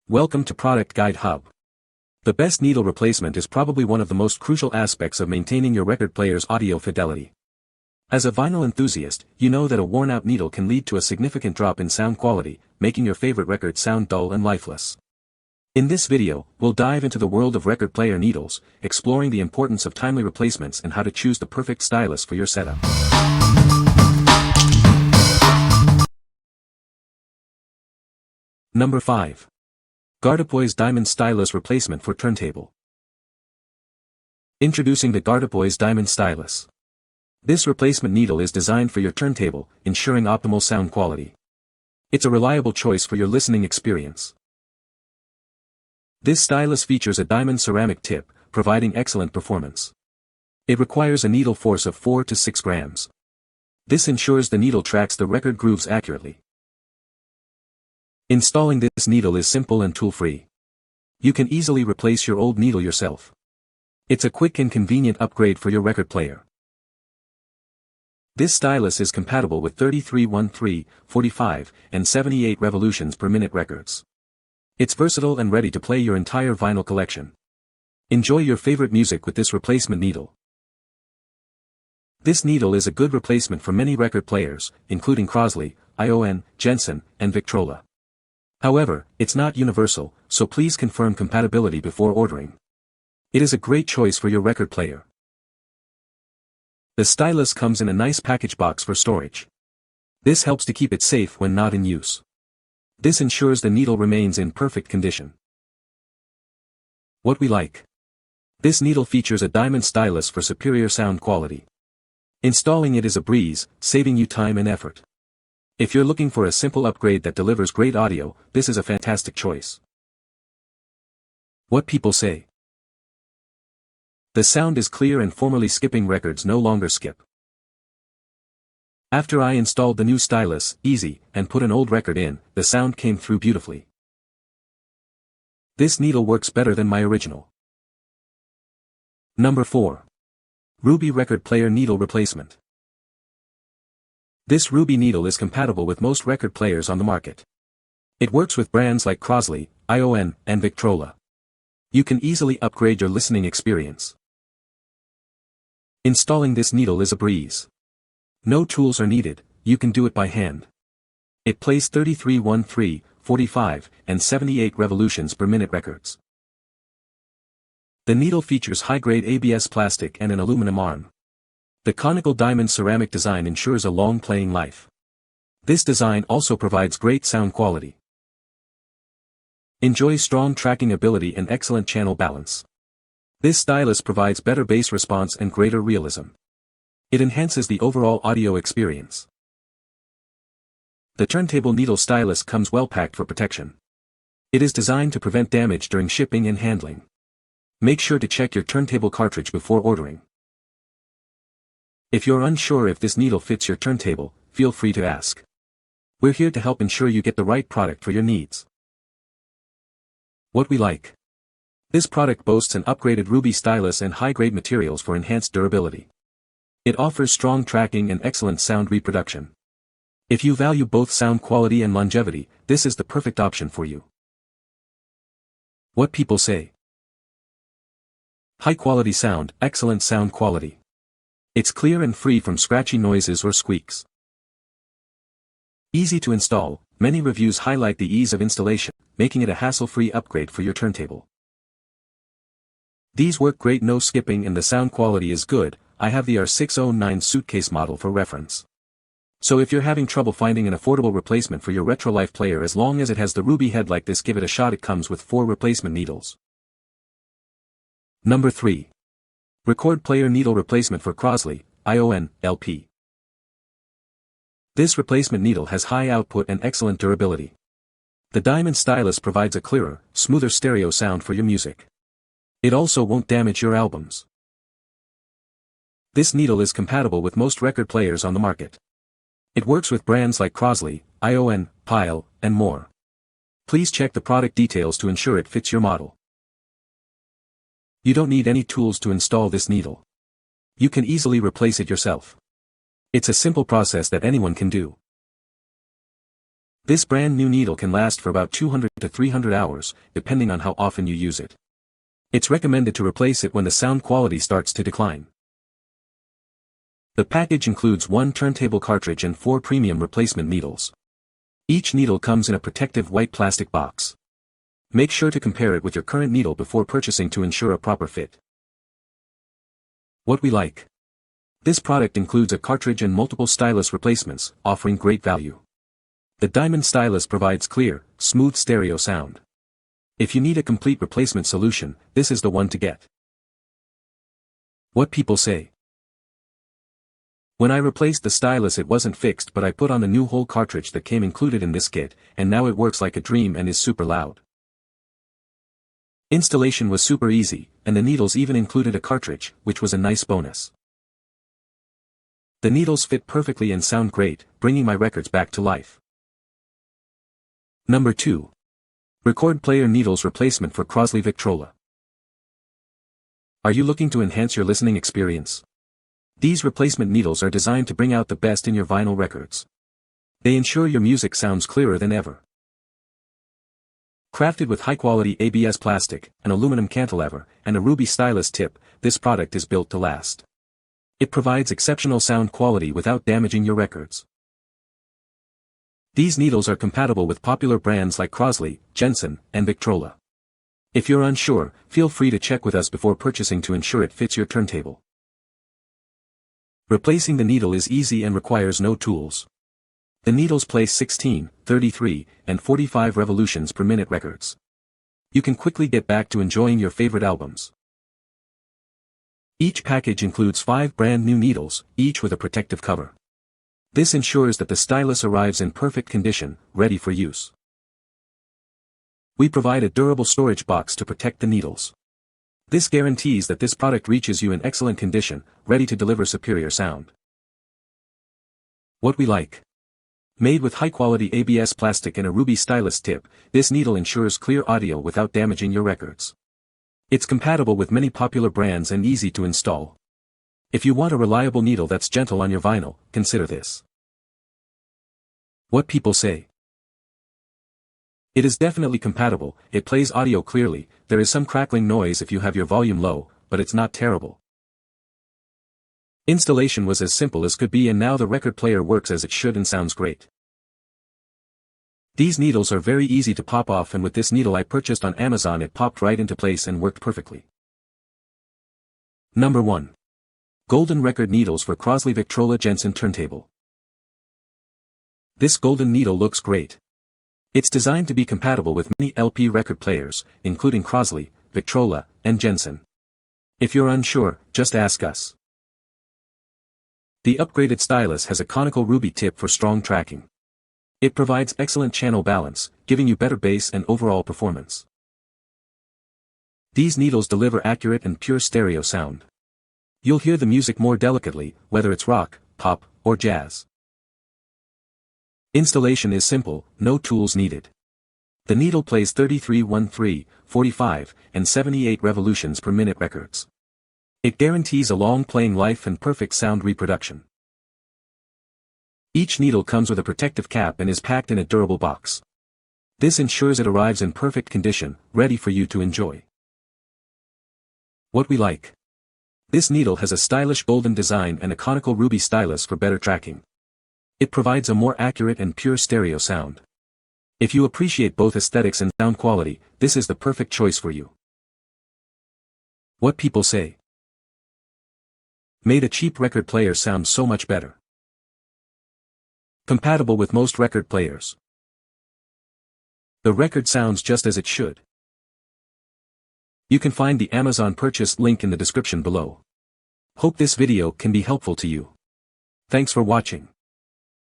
Welcome to Product Guide Hub. The best needle replacement is probably one of the most crucial aspects of maintaining your record player's audio fidelity. As a vinyl enthusiast, you know that a worn-out needle can lead to a significant drop in sound quality, making your favorite record sound dull and lifeless. In this video, we'll dive into the world of record player needles, exploring the importance of timely replacements and how to choose the perfect stylus for your setup. Number 5. Gartopvoiz Diamond Stylus Replacement for Turntable. Introducing the Gartopvoiz Diamond Stylus. This replacement needle is designed for your turntable, ensuring optimal sound quality. It's a reliable choice for your listening experience. This stylus features a diamond ceramic tip, providing excellent performance. It requires a needle force of 4 to 6 grams. This ensures the needle tracks the record grooves accurately. Installing this needle is simple and tool-free. You can easily replace your old needle yourself. It's a quick and convenient upgrade for your record player. This stylus is compatible with 3313, 45, and 78 revolutions per minute records. It's versatile and ready to play your entire vinyl collection. Enjoy your favorite music with this replacement needle. This needle is a good replacement for many record players, including Crosley, Jensen, and Victrola. However, it's not universal, so please confirm compatibility before ordering. It is a great choice for your record player. The stylus comes in a nice package box for storage. This helps to keep it safe when not in use. This ensures the needle remains in perfect condition. What we like. This needle features a diamond stylus for superior sound quality. Installing it is a breeze, saving you time and effort. If you're looking for a simple upgrade that delivers great audio, this is a fantastic choice. What people say. The sound is clear and formerly skipping records no longer skip. After I installed the new stylus, easy, and put an old record in, the sound came through beautifully. This needle works better than my original. Number 4. Ruby Record Player Needle Replacement. This ruby needle is compatible with most record players on the market. It works with brands like Crosley, and Victrola. You can easily upgrade your listening experience. Installing this needle is a breeze. No tools are needed, you can do it by hand. It plays 3313, 45, and 78 revolutions per minute records. The needle features high-grade ABS plastic and an aluminum arm. The conical diamond ceramic design ensures a long playing life. This design also provides great sound quality. Enjoy strong tracking ability and excellent channel balance. This stylus provides better bass response and greater realism. It enhances the overall audio experience. The turntable needle stylus comes well packed for protection. It is designed to prevent damage during shipping and handling. Make sure to check your turntable cartridge before ordering. If you're unsure if this needle fits your turntable, feel free to ask. We're here to help ensure you get the right product for your needs. What we like. This product boasts an upgraded ruby stylus and high-grade materials for enhanced durability. It offers strong tracking and excellent sound reproduction. If you value both sound quality and longevity, this is the perfect option for you. What people say. High-quality sound, excellent sound quality. It's clear and free from scratchy noises or squeaks. Easy to install, many reviews highlight the ease of installation, making it a hassle-free upgrade for your turntable. These work great, no skipping, and the sound quality is good. I have the R609 suitcase model for reference. So if you're having trouble finding an affordable replacement for your Retrolife player, as long as it has the ruby head like this, give it a shot. It comes with 4 replacement needles. Number 3. Record Player Needle Replacement for Crosley, LP. This replacement needle has high output and excellent durability. The diamond stylus provides a clearer, smoother stereo sound for your music. It also won't damage your albums. This needle is compatible with most record players on the market. It works with brands like Crosley, and more. Please check the product details to ensure it fits your model. You don't need any tools to install this needle. You can easily replace it yourself. It's a simple process that anyone can do. This brand new needle can last for about 200 to 300 hours, depending on how often you use it. It's recommended to replace it when the sound quality starts to decline. The package includes 1 turntable cartridge and 4 premium replacement needles. Each needle comes in a protective white plastic box. Make sure to compare it with your current needle before purchasing to ensure a proper fit. What we like. This product includes a cartridge and multiple stylus replacements, offering great value. The diamond stylus provides clear, smooth stereo sound. If you need a complete replacement solution, this is the one to get. What people say. When I replaced the stylus, it wasn't fixed, but I put on a new whole cartridge that came included in this kit, and now it works like a dream and is super loud. Installation was super easy, and the needles even included a cartridge, which was a nice bonus. The needles fit perfectly and sound great, bringing my records back to life. Number 2. Record player needles replacement for Crosley Victrola. Are you looking to enhance your listening experience? These replacement needles are designed to bring out the best in your vinyl records. They ensure your music sounds clearer than ever. Crafted with high-quality ABS plastic, an aluminum cantilever, and a ruby stylus tip, this product is built to last. It provides exceptional sound quality without damaging your records. These needles are compatible with popular brands like Crosley, Jensen, and Victrola. If you're unsure, feel free to check with us before purchasing to ensure it fits your turntable. Replacing the needle is easy and requires no tools. The needles play 16, 33, and 45 revolutions per minute records. You can quickly get back to enjoying your favorite albums. Each package includes 5 brand new needles, each with a protective cover. This ensures that the stylus arrives in perfect condition, ready for use. We provide a durable storage box to protect the needles. This guarantees that this product reaches you in excellent condition, ready to deliver superior sound. What we like. Made with high-quality ABS plastic and a ruby stylus tip, this needle ensures clear audio without damaging your records. It's compatible with many popular brands and easy to install. If you want a reliable needle that's gentle on your vinyl, consider this. What people say. It is definitely compatible, it plays audio clearly, there is some crackling noise if you have your volume low, but it's not terrible. Installation was as simple as could be, and now the record player works as it should and sounds great. These needles are very easy to pop off, and with this needle I purchased on Amazon, it popped right into place and worked perfectly. Number 1. Golden record needles for Crosley Victrola Jensen Turntable. This golden needle looks great. It's designed to be compatible with many LP record players, including Crosley, Victrola, and Jensen. If you're unsure, just ask us. The upgraded stylus has a conical ruby tip for strong tracking. It provides excellent channel balance, giving you better bass and overall performance. These needles deliver accurate and pure stereo sound. You'll hear the music more delicately, whether it's rock, pop, or jazz. Installation is simple, no tools needed. The needle plays 33, 13, 45, and 78 revolutions per minute records. It guarantees a long playing life and perfect sound reproduction. Each needle comes with a protective cap and is packed in a durable box. This ensures it arrives in perfect condition, ready for you to enjoy. What we like. This needle has a stylish golden design and a conical ruby stylus for better tracking. It provides a more accurate and pure stereo sound. If you appreciate both aesthetics and sound quality, this is the perfect choice for you. What people say. Made a cheap record player sound so much better. Compatible with most record players. The record sounds just as it should. You can find the Amazon purchase link in the description below. Hope this video can be helpful to you. Thanks for watching.